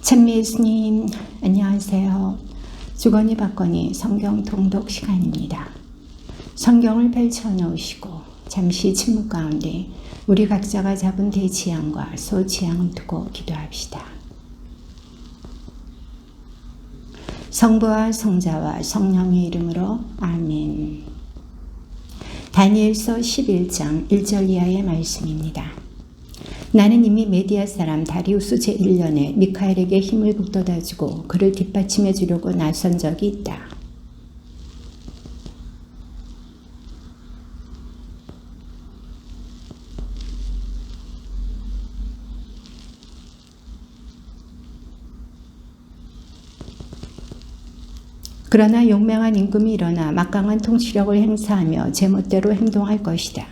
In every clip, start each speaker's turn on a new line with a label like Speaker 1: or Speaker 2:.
Speaker 1: 찬미 예수님, 안녕하세요. 주거니 받거니 성경 통독 시간입니다. 성경을 펼쳐놓으시고 잠시 침묵 가운데 우리 각자가 잡은 대지향과 소지향을 두고 기도합시다. 성부와 성자와 성령의 이름으로 아멘. 다니엘서 11장 1절 이하의 말씀입니다. 나는 이미 메디아 사람 다리우스 제1년에 미카엘에게 힘을 북돋아주고 그를 뒷받침해 주려고 나선 적이 있다. 그러나 용맹한 임금이 일어나 막강한 통치력을 행사하며 제멋대로 행동할 것이다.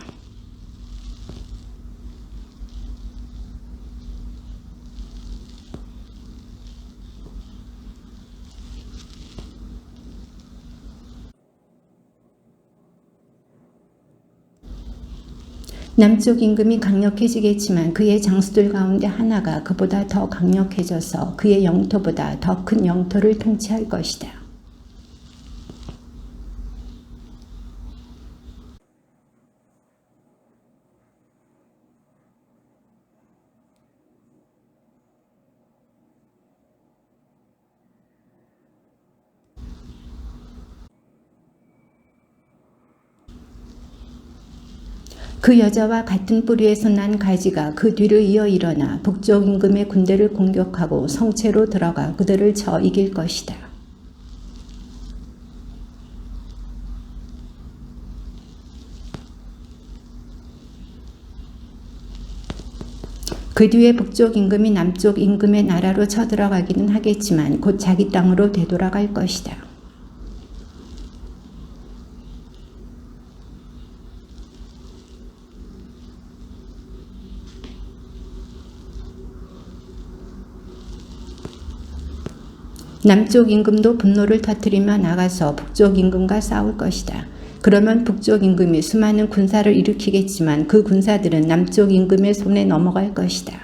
Speaker 1: 남쪽 임금이 강력해지겠지만 그의 장수들 가운데 하나가 그보다 더 강력해져서 그의 영토보다 더 큰 영토를 통치할 것이다. 그 여자와 같은 뿌리에서 난 가지가 그 뒤를 이어 일어나 북쪽 임금의 군대를 공격하고 성체로 들어가 그들을 쳐 이길 것이다. 그 뒤에 북쪽 임금이 남쪽 임금의 나라로 쳐들어가기는 하겠지만 곧 자기 땅으로 되돌아갈 것이다. 남쪽 임금도 분노를 터뜨리며 나가서 북쪽 임금과 싸울 것이다. 그러면 북쪽 임금이 수많은 군사를 일으키겠지만 그 군사들은 남쪽 임금의 손에 넘어갈 것이다.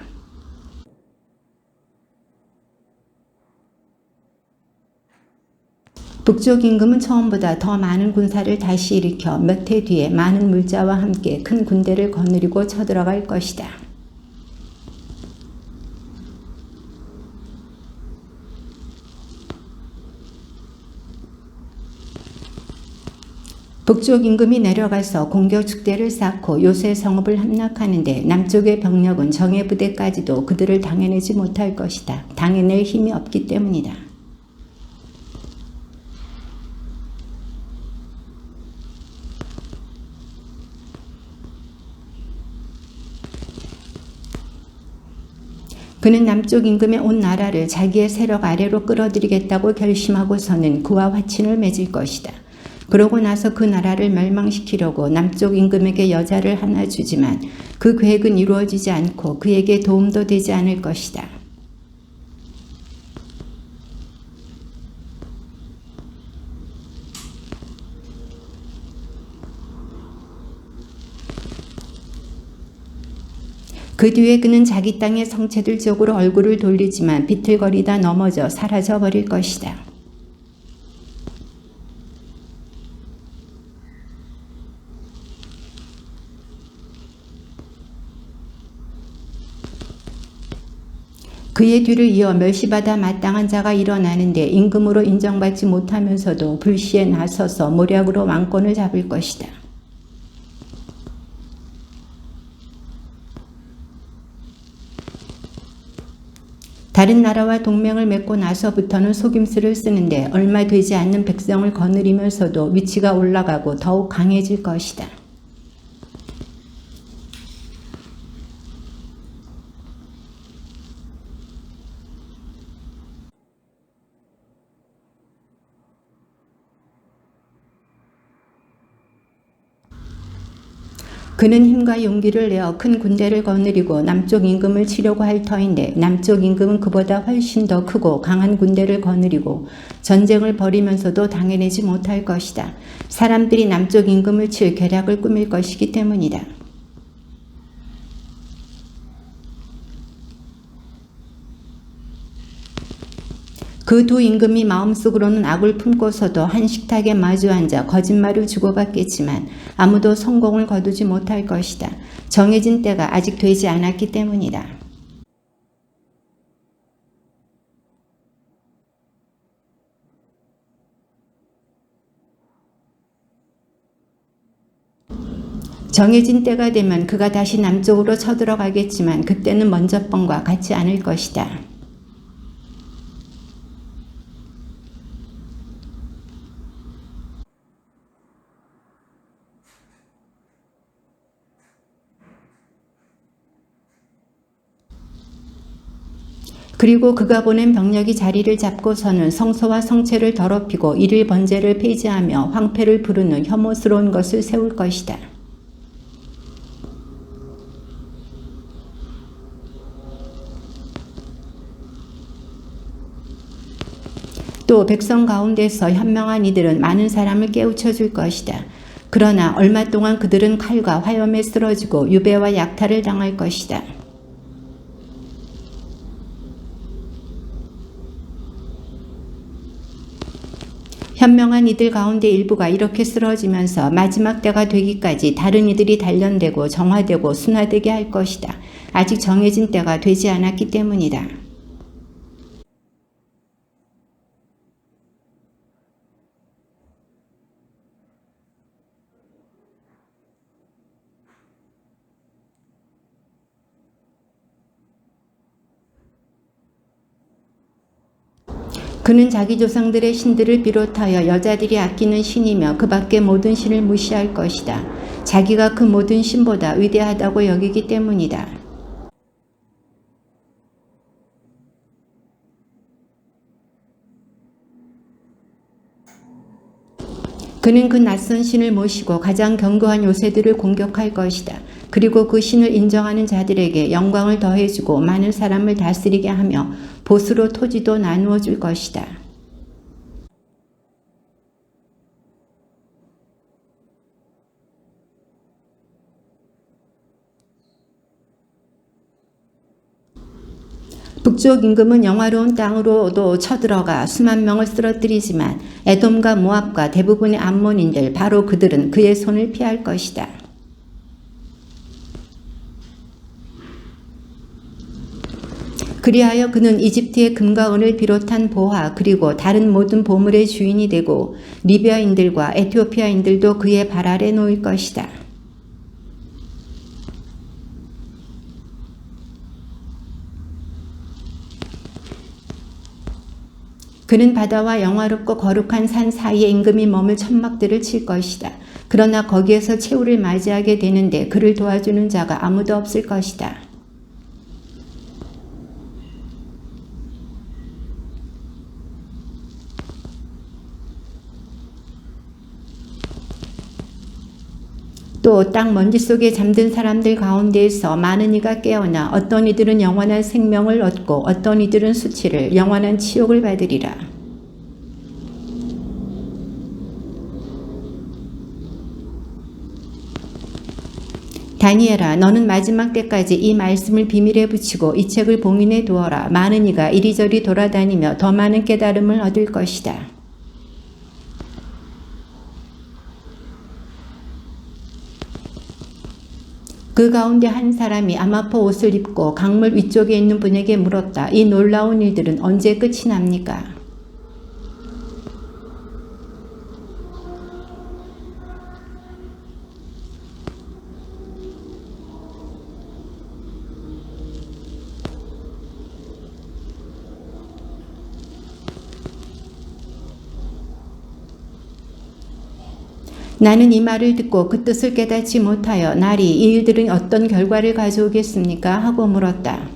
Speaker 1: 북쪽 임금은 처음보다 더 많은 군사를 다시 일으켜 몇 해 뒤에 많은 물자와 함께 큰 군대를 거느리고 쳐들어갈 것이다. 북쪽 임금이 내려가서 공격 축대를 쌓고 요새 성읍을 함락하는데 남쪽의 병력은 정예 부대까지도 그들을 당해내지 못할 것이다. 당해낼 힘이 없기 때문이다. 그는 남쪽 임금의 온 나라를 자기의 세력 아래로 끌어들이겠다고 결심하고서는 그와 화친을 맺을 것이다. 그러고 나서 그 나라를 멸망시키려고 남쪽 임금에게 여자를 하나 주지만 그 계획은 이루어지지 않고 그에게 도움도 되지 않을 것이다. 그 뒤에 그는 자기 땅의 성체들 쪽으로 얼굴을 돌리지만 비틀거리다 넘어져 사라져 버릴 것이다. 그의 뒤를 이어 멸시받아 마땅한 자가 일어나는데 임금으로 인정받지 못하면서도 불시에 나서서 모략으로 왕권을 잡을 것이다. 다른 나라와 동맹을 맺고 나서부터는 속임수를 쓰는데 얼마 되지 않는 백성을 거느리면서도 위치가 올라가고 더욱 강해질 것이다. 그는 힘과 용기를 내어 큰 군대를 거느리고 남쪽 임금을 치려고 할 터인데 남쪽 임금은 그보다 훨씬 더 크고 강한 군대를 거느리고 전쟁을 벌이면서도 당해내지 못할 것이다. 사람들이 남쪽 임금을 칠 계략을 꾸밀 것이기 때문이다. 그 두 임금이 마음속으로는 악을 품고서도 한 식탁에 마주 앉아 거짓말을 주고받겠지만 아무도 성공을 거두지 못할 것이다. 정해진 때가 아직 되지 않았기 때문이다. 정해진 때가 되면 그가 다시 남쪽으로 쳐들어가겠지만 그때는 먼저 번과 같지 않을 것이다. 그리고 그가 보낸 병력이 자리를 잡고서는 성소와 성체를 더럽히고 일일 번제를 폐지하며 황폐를 부르는 혐오스러운 것을 세울 것이다. 또 백성 가운데서 현명한 이들은 많은 사람을 깨우쳐 줄 것이다. 그러나 얼마 동안 그들은 칼과 화염에 쓰러지고 유배와 약탈을 당할 것이다. 현명한 이들 가운데 일부가 이렇게 쓰러지면서 마지막 때가 되기까지 다른 이들이 단련되고 정화되고 순화되게 할 것이다. 아직 정해진 때가 되지 않았기 때문이다. 그는 자기 조상들의 신들을 비롯하여 여자들이 아끼는 신이며 그 밖의 모든 신을 무시할 것이다. 자기가 그 모든 신보다 위대하다고 여기기 때문이다. 그는 그 낯선 신을 모시고 가장 견고한 요새들을 공격할 것이다. 그리고 그 신을 인정하는 자들에게 영광을 더해주고 많은 사람을 다스리게 하며 보수로 토지도 나누어 줄 것이다. 북쪽 임금은 영화로운 땅으로도 쳐들어가 수만 명을 쓰러뜨리지만 에돔과 모압과 대부분의 암몬인들 바로 그들은 그의 손을 피할 것이다. 그리하여 그는 이집트의 금과 은을 비롯한 보화 그리고 다른 모든 보물의 주인이 되고 리비아인들과 에티오피아인들도 그의 발 아래 놓일 것이다. 그는 바다와 영화롭고 거룩한 산 사이에 임금이 머물 천막들을 칠 것이다. 그러나 거기에서 최후를 맞이하게 되는데 그를 도와주는 자가 아무도 없을 것이다. 또 땅 먼지 속에 잠든 사람들 가운데에서 많은 이가 깨어나 어떤 이들은 영원한 생명을 얻고 어떤 이들은 수치를 영원한 치욕을 받으리라. 다니엘아, 너는 마지막 때까지 이 말씀을 비밀에 붙이고 이 책을 봉인해 두어라. 많은 이가 이리저리 돌아다니며 더 많은 깨달음을 얻을 것이다. 그 가운데 한 사람이 아마포 옷을 입고 강물 위쪽에 있는 분에게 물었다. 이 놀라운 일들은 언제 끝이 납니까? 나는 이 말을 듣고 그 뜻을 깨닫지 못하여 날이 이 일들은 어떤 결과를 가져오겠습니까? 하고 물었다.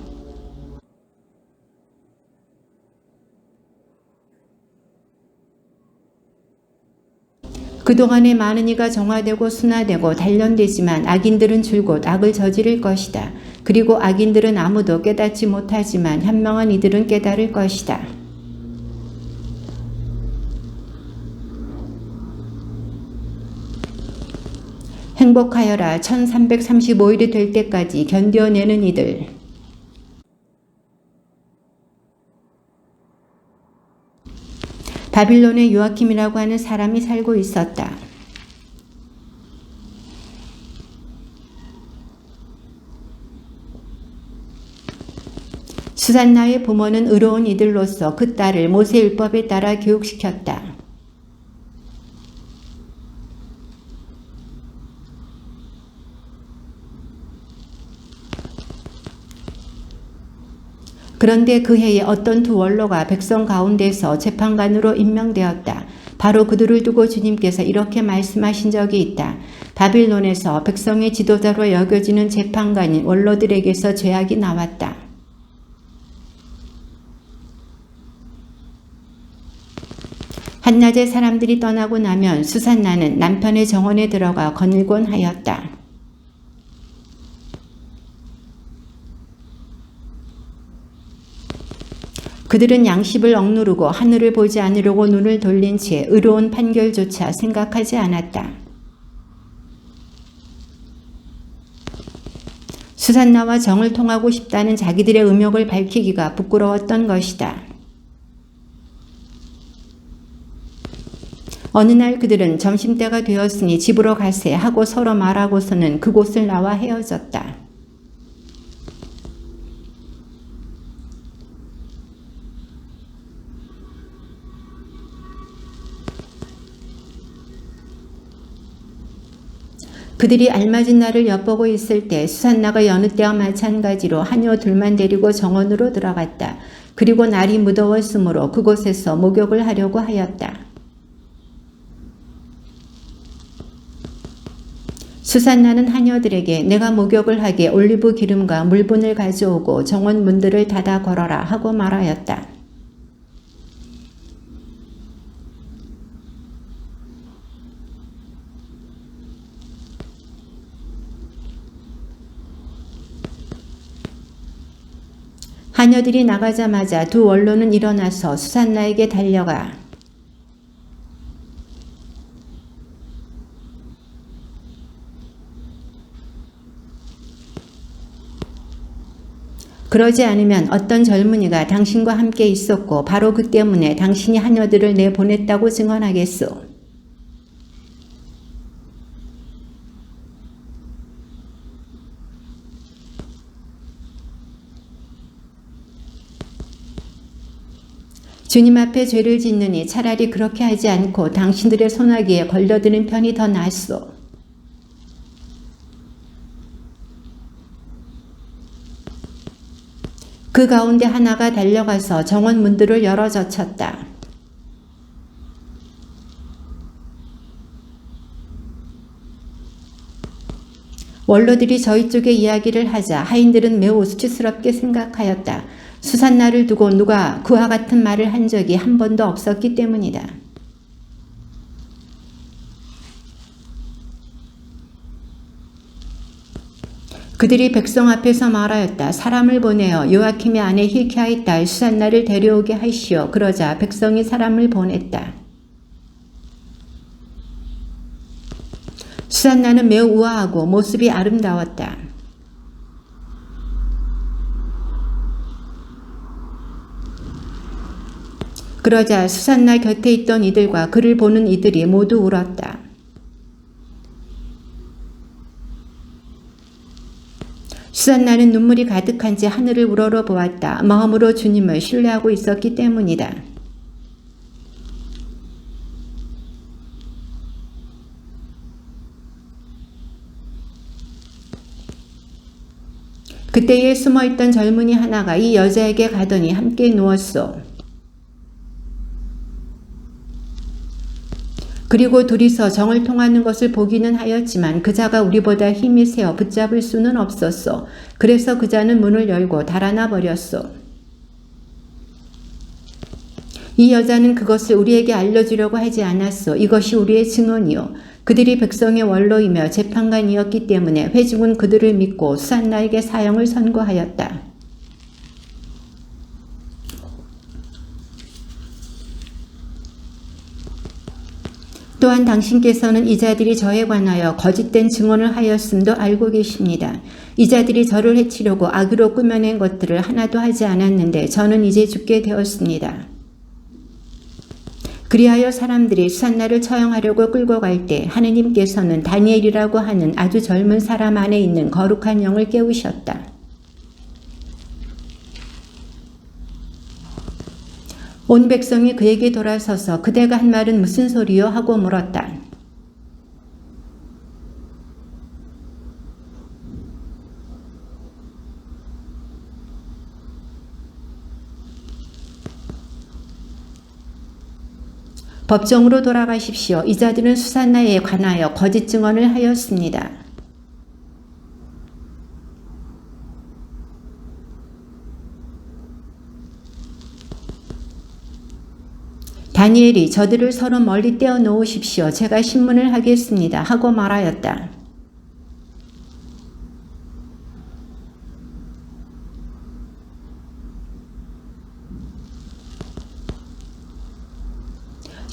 Speaker 1: 그동안에 많은 이가 정화되고 순화되고 단련되지만 악인들은 줄곧 악을 저지를 것이다. 그리고 악인들은 아무도 깨닫지 못하지만 현명한 이들은 깨달을 것이다. 행복하여라. 1335일이 될 때까지 견뎌내는 이들. 바빌론에 요아킴이라고 하는 사람이 살고 있었다. 수산나의 부모는 의로운 이들로서 그 딸을 모세 율법에 따라 교육시켰다. 그런데 그 해에 어떤 두 원로가 백성 가운데서 재판관으로 임명되었다. 바로 그들을 두고 주님께서 이렇게 말씀하신 적이 있다. 바빌론에서 백성의 지도자로 여겨지는 재판관인 원로들에게서 죄악이 나왔다. 한낮에 사람들이 떠나고 나면 수산나는 남편의 정원에 들어가 거닐곤 하였다. 그들은 양심을 억누르고 하늘을 보지 않으려고 눈을 돌린 채 의로운 판결조차 생각하지 않았다. 수산나와 정을 통하고 싶다는 자기들의 의욕을 밝히기가 부끄러웠던 것이다. 어느 날 그들은 점심때가 되었으니 집으로 가세 하고 서로 말하고서는 그곳을 나와 헤어졌다. 그들이 알맞은 날을 엿보고 있을 때 수산나가 여느 때와 마찬가지로 하녀 둘만 데리고 정원으로 들어갔다. 그리고 날이 무더웠으므로 그곳에서 목욕을 하려고 하였다. 수산나는 하녀들에게 내가 목욕을 하게 올리브 기름과 물분을 가져오고 정원 문들을 닫아 걸어라 하고 말하였다. 하녀들이 나가자마자 두 원로는 일어나서 수산나에게 달려가 그러지 않으면 어떤 젊은이가 당신과 함께 있었고 바로 그 때문에 당신이 하녀들을 내보냈다고 증언하겠소. 주님 앞에 죄를 짓느니 차라리 그렇게 하지 않고 당신들의 손아귀에 걸려드는 편이 더 낫소. 그 가운데 하나가 달려가서 정원 문들을 열어 젖혔다. 원로들이 저희 쪽의 이야기를 하자 하인들은 매우 수치스럽게 생각하였다. 수산나를 두고 누가 그와 같은 말을 한 적이 한 번도 없었기 때문이다. 그들이 백성 앞에서 말하였다. 사람을 보내어 요아킴의 아내 hilkiah의 딸 수산나를 데려오게 하시오. 그러자 백성이 사람을 보냈다. 수산나는 매우 우아하고 모습이 아름다웠다. 그러자 수산나 곁에 있던 이들과 그를 보는 이들이 모두 울었다. 수산나는 눈물이 가득한 채 하늘을 우러러 보았다. 마음으로 주님을 신뢰하고 있었기 때문이다. 그때에 숨어있던 젊은이 하나가 이 여자에게 가더니 함께 누웠소. 그리고 둘이서 정을 통하는 것을 보기는 하였지만 그자가 우리보다 힘이 세어 붙잡을 수는 없었소. 그래서 그자는 문을 열고 달아나 버렸소. 이 여자는 그것을 우리에게 알려주려고 하지 않았소. 이것이 우리의 증언이요. 그들이 백성의 원로이며 재판관이었기 때문에 회중은 그들을 믿고 수산나에게 사형을 선고하였다. 또한 당신께서는 이 자들이 저에 관하여 거짓된 증언을 하였음도 알고 계십니다. 이 자들이 저를 해치려고 악으로 꾸며낸 것들을 하나도 하지 않았는데 저는 이제 죽게 되었습니다. 그리하여 사람들이 수산나를 처형하려고 끌고 갈 때 하느님께서는 다니엘이라고 하는 아주 젊은 사람 안에 있는 거룩한 영을 깨우셨다. 온 백성이 그에게 돌아서서 그대가 한 말은 무슨 소리요? 하고 물었다. 법정으로 돌아가십시오. 이 자들은 수산나에 관하여 거짓 증언을 하였습니다. 다니엘이 저들을 서로 멀리 떼어 놓으십시오. 제가 신문을 하겠습니다. 하고 말하였다.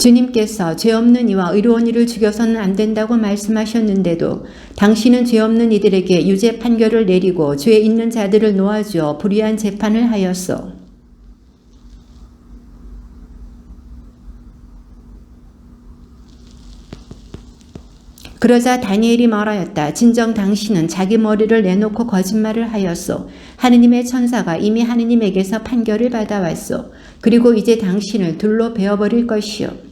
Speaker 1: 주님께서 죄 없는 이와 의로운 이를 죽여서는 안 된다고 말씀하셨는데도 당신은 죄 없는 이들에게 유죄 판결을 내리고 죄 있는 자들을 놓아주어 불의한 재판을 하였소. 그러자 다니엘이 말하였다. 진정 당신은 자기 머리를 내놓고 거짓말을 하였소. 하느님의 천사가 이미 하느님에게서 판결을 받아왔소. 그리고 이제 당신을 둘로 베어버릴 것이요.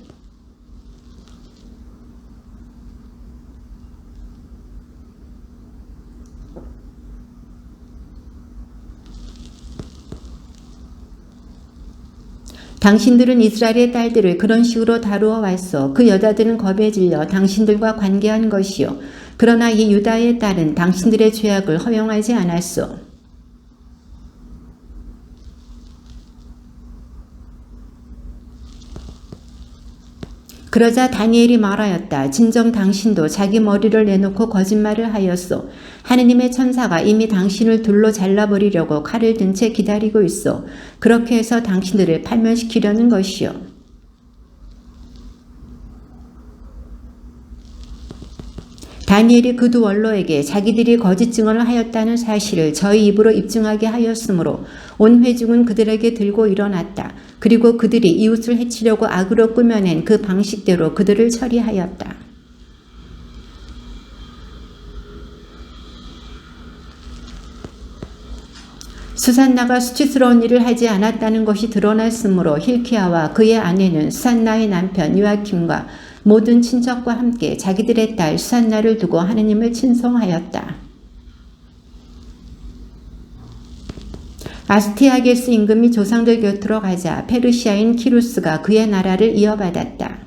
Speaker 1: 당신들은 이스라엘의 딸들을 그런 식으로 다루어 왔소. 그 여자들은 겁에 질려 당신들과 관계한 것이요. 그러나 이 유다의 딸은 당신들의 죄악을 허용하지 않았소. 그러자 다니엘이 말하였다. 진정 당신도 자기 머리를 내놓고 거짓말을 하였소. 하느님의 천사가 이미 당신을 둘로 잘라버리려고 칼을 든 채 기다리고 있어. 그렇게 해서 당신들을 파멸시키려는 것이요. 다니엘이 그 두 원로에게 자기들이 거짓 증언을 하였다는 사실을 저희 입으로 입증하게 하였으므로 온 회중은 그들에게 들고 일어났다. 그리고 그들이 이웃을 해치려고 악으로 꾸며낸 그 방식대로 그들을 처리하였다. 수산나가 수치스러운 일을 하지 않았다는 것이 드러났으므로 hilkiah와 그의 아내는 수산나의 남편 요아킴과 모든 친척과 함께 자기들의 딸 수산나를 두고 하느님을 친송하였다. 아스티아게스 임금이 조상들 곁으로 가자 페르시아인 키루스가 그의 나라를 이어받았다.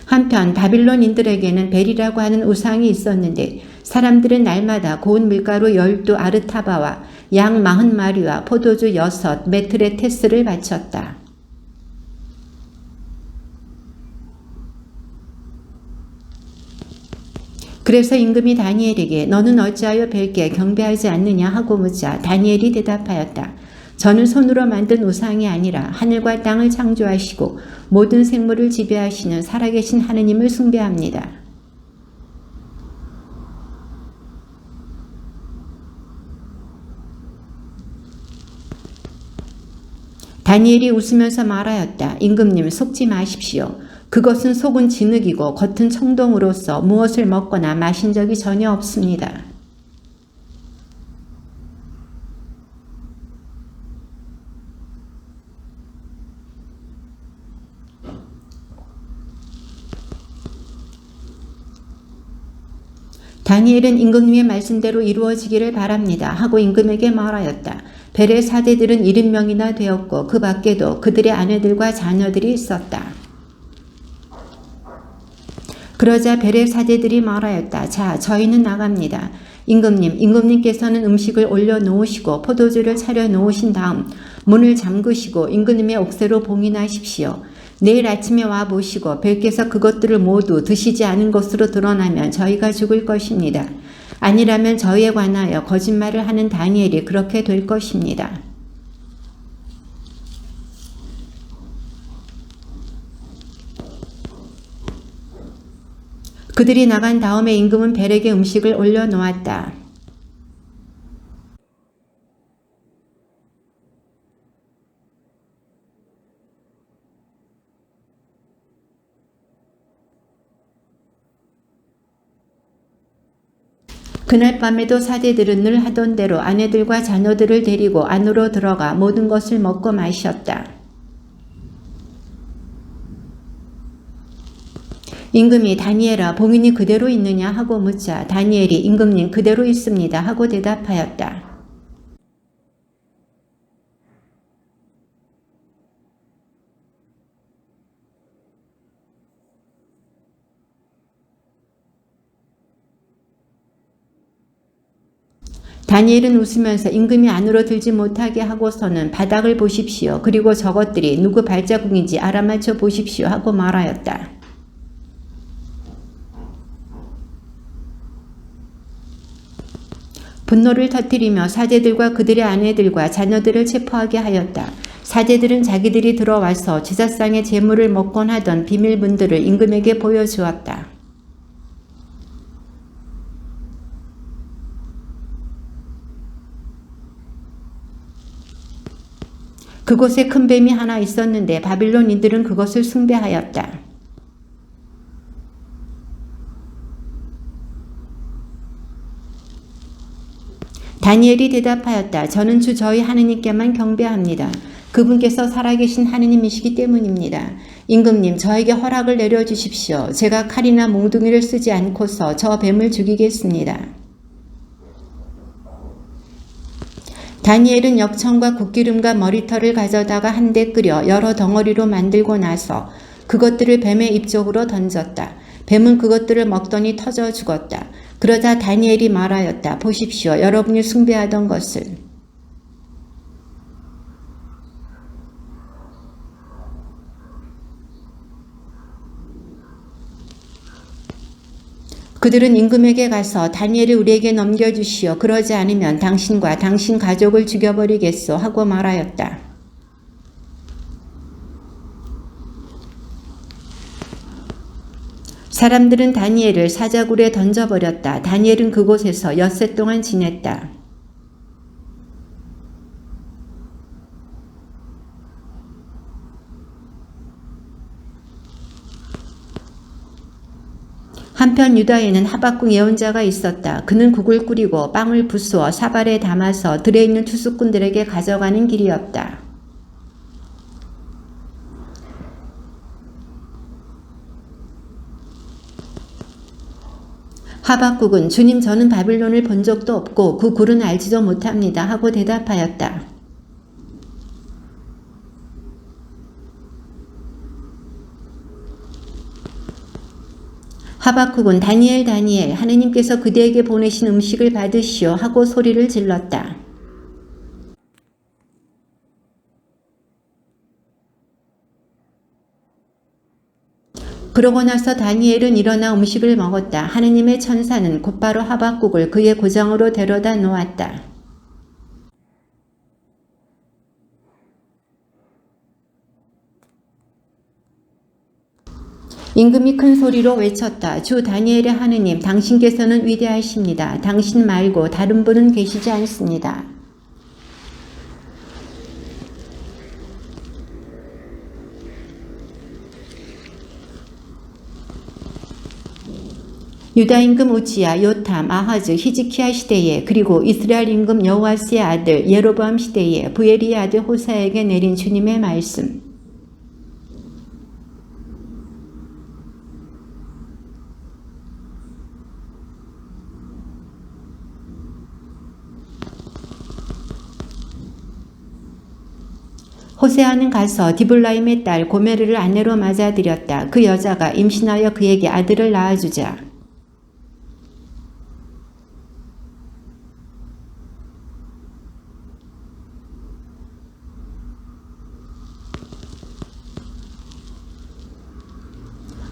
Speaker 1: 한편 바빌론인들에게는 벨이라고 하는 우상이 있었는데 사람들은 날마다 고운 밀가루 12아르타바와 양 40마리와 포도주 6 메트레테스를 바쳤다. 그래서 임금이 다니엘에게 너는 어찌하여 벨께 경배하지 않느냐 하고 묻자 다니엘이 대답하였다. 저는 손으로 만든 우상이 아니라 하늘과 땅을 창조하시고 모든 생물을 지배하시는 살아계신 하느님을 숭배합니다. 다니엘이 웃으면서 말하였다. 임금님 속지 마십시오. 그것은 속은 진흙이고 겉은 청동으로서 무엇을 먹거나 마신 적이 전혀 없습니다. 다니엘은 임금님의 말씀대로 이루어지기를 바랍니다. 하고 임금에게 말하였다. 벨의 사대들은 70명이나 되었고 그 밖에도 그들의 아내들과 자녀들이 있었다. 그러자 벨의 사대들이 말하였다. 자, 저희는 나갑니다. 임금님께서는 음식을 올려놓으시고 포도주를 차려놓으신 다음 문을 잠그시고 임금님의 옥새로 봉인하십시오. 내일 아침에 와 보시고 벨께서 그것들을 모두 드시지 않은 것으로 드러나면 저희가 죽을 것입니다. 아니라면 저희에 관하여 거짓말을 하는 다니엘이 그렇게 될 것입니다. 그들이 나간 다음에 임금은 벨에게 음식을 올려놓았다. 그날 밤에도 사제들은 늘 하던 대로 아내들과 자녀들을 데리고 안으로 들어가 모든 것을 먹고 마셨다. 임금이 다니엘아 봉인이 그대로 있느냐 하고 묻자 다니엘이 임금님 그대로 있습니다 하고 대답하였다. 다니엘은 웃으면서 임금이 안으로 들지 못하게 하고서는 바닥을 보십시오. 그리고 저것들이 누구 발자국인지 알아맞혀 보십시오 하고 말하였다. 분노를 터뜨리며 사제들과 그들의 아내들과 자녀들을 체포하게 하였다. 사제들은 자기들이 들어와서 제사상의 제물을 먹곤 하던 비밀분들을 임금에게 보여주었다. 그곳에 큰 뱀이 하나 있었는데 바빌론인들은 그것을 숭배하였다. 다니엘이 대답하였다. 저는 주 저희 하느님께만 경배합니다. 그분께서 살아계신 하느님이시기 때문입니다. 임금님 저에게 허락을 내려주십시오. 제가 칼이나 몽둥이를 쓰지 않고서 저 뱀을 죽이겠습니다. 다니엘은 역청과 국기름과 머리털을 가져다가 한데 끓여 여러 덩어리로 만들고 나서 그것들을 뱀의 입 쪽으로 던졌다. 뱀은 그것들을 먹더니 터져 죽었다. 그러자 다니엘이 말하였다. 보십시오. 여러분이 숭배하던 것을. 그들은 임금에게 가서 다니엘을 우리에게 넘겨주시오. 그러지 않으면 당신과 당신 가족을 죽여버리겠소 하고 말하였다. 사람들은 다니엘을 사자굴에 던져버렸다. 다니엘은 그곳에서 엿새 동안 지냈다. 한편 유다에는 하박국 예언자가 있었다. 그는 국을 끓이고 빵을 부수어 사발에 담아서 들에 있는 투수꾼들에게 가져가는 길이었다. 하박국은 주님 저는 바빌론을 본 적도 없고 그 굴은 알지도 못합니다 하고 대답하였다. 하박국은 다니엘 다니엘 하느님께서 그대에게 보내신 음식을 받으시오 하고 소리를 질렀다. 그러고 나서 다니엘은 일어나 음식을 먹었다. 하느님의 천사는 곧바로 하박국을 그의 고장으로 데려다 놓았다. 임금이 큰 소리로 외쳤다. 주 다니엘의 하느님 당신께서는 위대하십니다. 당신 말고 다른 분은 계시지 않습니다. 유다 임금 우치야, 요탐, 아하즈, 히즈키야 시대에 그리고 이스라엘 임금 여호아스의 아들 예로보암 시대에 부엘리의 아들 호사에게 내린 주님의 말씀. 호세아는 가서 디블라임의 딸 고메르를 아내로 맞아들였다. 그 여자가 임신하여 그에게 아들을 낳아주자.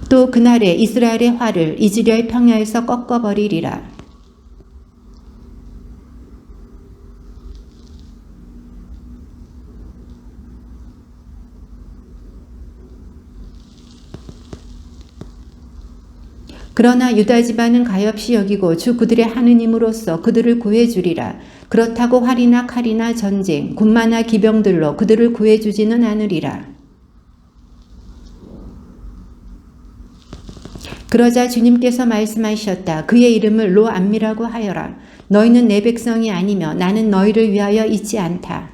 Speaker 1: 또 그날에 이스라엘의 활을 이즈리엘 평야에서 꺾어버리리라. 그러나 유다 집안은 가엾이 여기고 주 그들의 하느님으로서 그들을 구해주리라. 그렇다고 활이나 칼이나 전쟁, 군마나 기병들로 그들을 구해주지는 않으리라. 그러자 주님께서 말씀하셨다. 그의 이름을 로암미라고 하여라. 너희는 내 백성이 아니며 나는 너희를 위하여 있지 않다.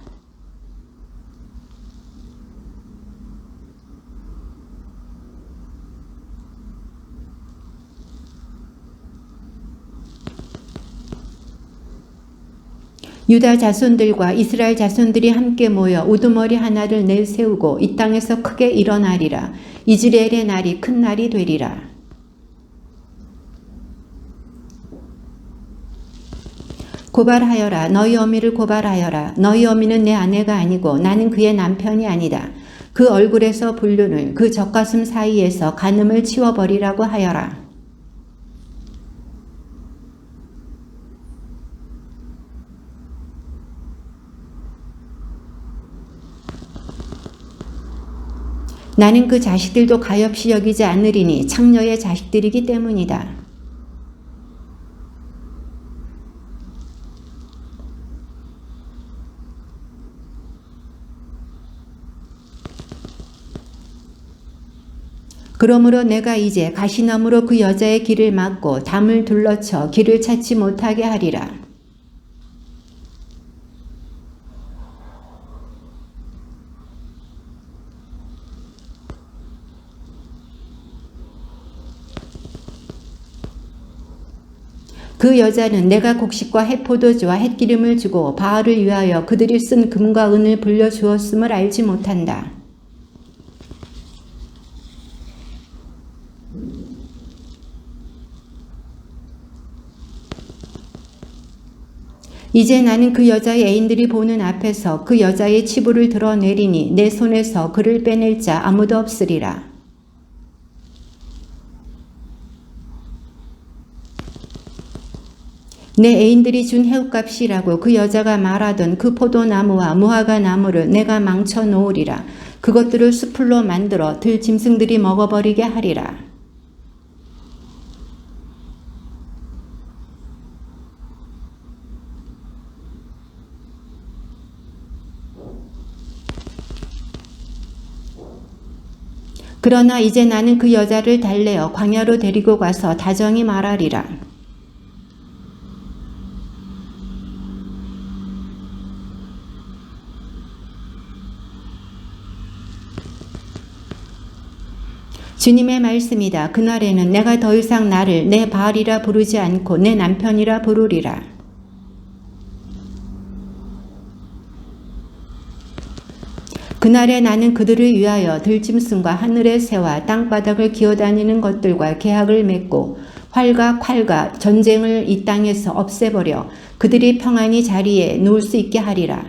Speaker 1: 유다 자손들과 이스라엘 자손들이 함께 모여 우두머리 하나를 내세우고 이 땅에서 크게 일어나리라. 이스라엘의 날이 큰 날이 되리라. 고발하여라. 너희 어미를 고발하여라. 너희 어미는 내 아내가 아니고 나는 그의 남편이 아니다. 그 얼굴에서 불륜을 그 젖가슴 사이에서 간음을 치워버리라고 하여라. 나는 그 자식들도 가엾이 여기지 않으리니 창녀의 자식들이기 때문이다. 그러므로 내가 이제 가시나무로 그 여자의 길을 막고 담을 둘러쳐 길을 찾지 못하게 하리라. 그 여자는 내가 곡식과 햇포도주와 햇기름을 주고 바알을 위하여 그들이 쓴 금과 은을 불려주었음을 알지 못한다. 이제 나는 그 여자의 애인들이 보는 앞에서 그 여자의 치부를 드러내리니 내 손에서 그를 빼낼 자 아무도 없으리라. 내 애인들이 준 해웃값이라고 그 여자가 말하던 그 포도나무와 무화과 나무를 내가 망쳐 놓으리라. 그것들을 수풀로 만들어 들짐승들이 먹어버리게 하리라. 그러나 이제 나는 그 여자를 달래어 광야로 데리고 가서 다정히 말하리라. 주님의 말씀이다. 그날에는 내가 더 이상 나를 내 바알이라 부르지 않고 내 남편이라 부르리라. 그날에 나는 그들을 위하여 들짐승과 하늘의 새와 땅바닥을 기어다니는 것들과 계약을 맺고 활과 칼과 전쟁을 이 땅에서 없애버려 그들이 평안히 자리에 누울 수 있게 하리라.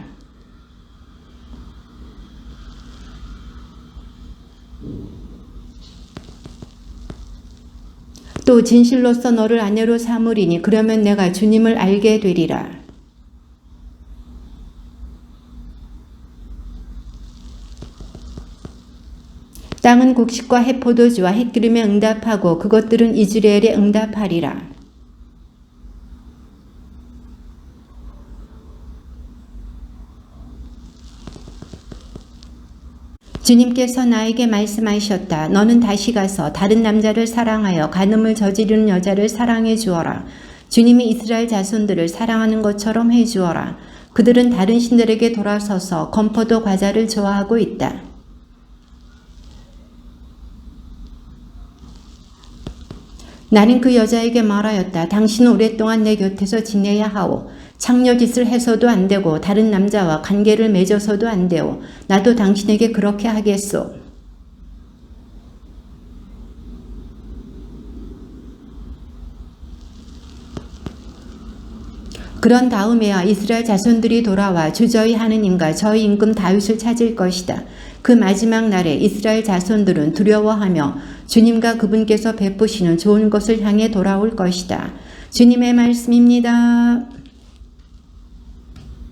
Speaker 1: 또 진실로서 너를 아내로 삼으리니 그러면 내가 주님을 알게 되리라. 땅은 곡식과 햇포도주와 햇기름에 응답하고 그것들은 이스라엘에 응답하리라. 주님께서 나에게 말씀하셨다. 너는 다시 가서 다른 남자를 사랑하여 간음을 저지르는 여자를 사랑해 주어라. 주님이 이스라엘 자손들을 사랑하는 것처럼 해 주어라. 그들은 다른 신들에게 돌아서서 건포도 과자를 좋아하고 있다. 나는 그 여자에게 말하였다. 당신은 오랫동안 내 곁에서 지내야 하오. 창녀짓을 해서도 안 되고 다른 남자와 관계를 맺어서도 안 되오. 나도 당신에게 그렇게 하겠소. 그런 다음에야 이스라엘 자손들이 돌아와 주 저희 하느님과 저희 임금 다윗을 찾을 것이다. 그 마지막 날에 이스라엘 자손들은 두려워하며 주님과 그분께서 베푸시는 좋은 것을 향해 돌아올 것이다. 주님의 말씀입니다.